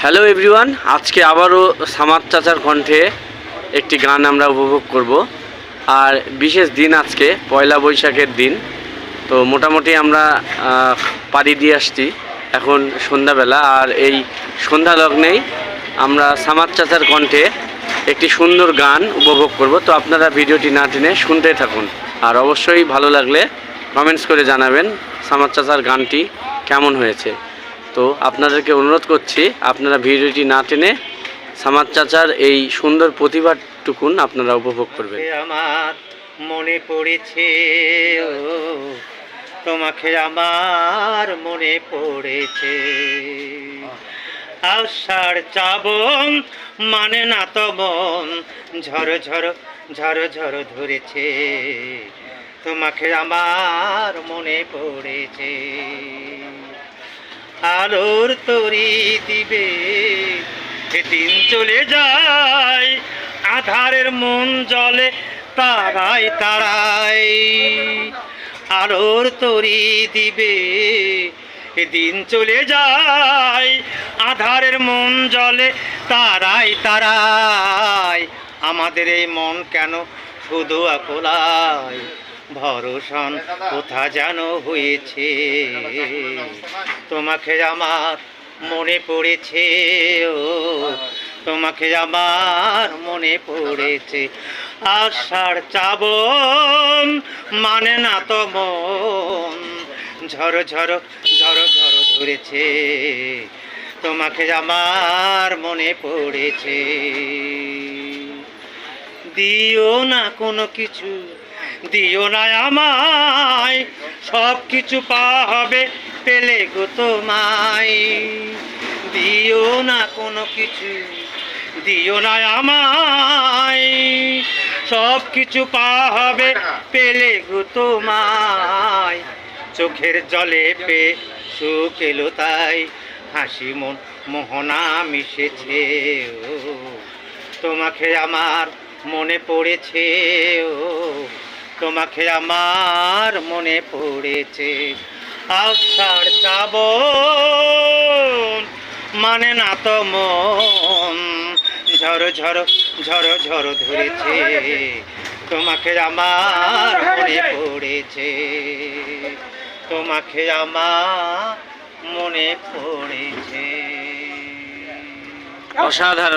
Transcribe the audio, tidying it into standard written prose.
Hello everyone, আজকে আবারও সামাদ চাচার কণ্ঠে একটি গান আমরা উপভোগ করব। আর বিশেষ দিন আজকে পয়লা বৈশাখের দিন। তো মোটামুটি আমরা পাড়ি দিয়ে আসছি এখন সন্ধ্যাবেলা। আর এই সন্ধ্যা লগ্নেই আমরা সামাদ চাচার কণ্ঠে একটি সুন্দর গান উপভোগ করব। তো আপনারা ভিডিওটি না টেনে শুনতে থাকুন, আর অবশ্যই ভালো লাগলে কমেন্টস করে জানাবেন সামাদ চাচার গানটি কেমন হয়েছে। তো আপনাদেরকে অনুরোধ করছি, আপনারা ভিডিওটি না টেনে সামাদ চাচার এই সুন্দর প্রতিভাটুকুন আপনারা উপভোগ করবেন। আমার মনে পড়েছে, তোমাকে আমার মনে পড়েছে। আষাঢ় চাবন মানে না তো মন, ঝড় ঝড় ঝড় ঝড় ধরেছে, তোমাকে আমার মনে পড়েছে। আলোর তরি দিবে দিন চলে যায়, আধারের মন জলে তারায় তারায়। আলোর তরি দিবে দিন চলে যায়, আধারের মন জলে তারায় তারায়। আমাদের এই মন কেন শুধু আকলায়, ভরসন কোথা যেন হয়েছে, তোমাকে আমার মনে পড়েছে, ও তোমাকে আমার মনে পড়েছে। আষাঢ় চাবন মানে না তো মন, ঝড় ঝড় ঝড় ঝড় ধরেছে, তোমাকে আমার মনে পড়েছে। দিও না কোনো কিছু, দিও না আমায়, সব কিছু পাওয়া হবে পেলে গো তোমায়। দিও না কোনো কিছু, দিও না আমায়, সব কিছু পাওয়া হবে পেলে গো তোমায়। চোখের জলে পে সুখ এলো তাই, হাসি মন মোহনা মিশেছে, ও তোমাকে আমার মনে পড়েছে, ও তোমাকে আমার মনে পড়েছে। আষাঢ় চাবন মানে না তো মন, ঝড় ঝড় ঝড় ঝড় ধরেছে, তোমাকে আমার মনে পড়েছে, তোমাকে আমার মনে পড়েছে। অসাধারণ।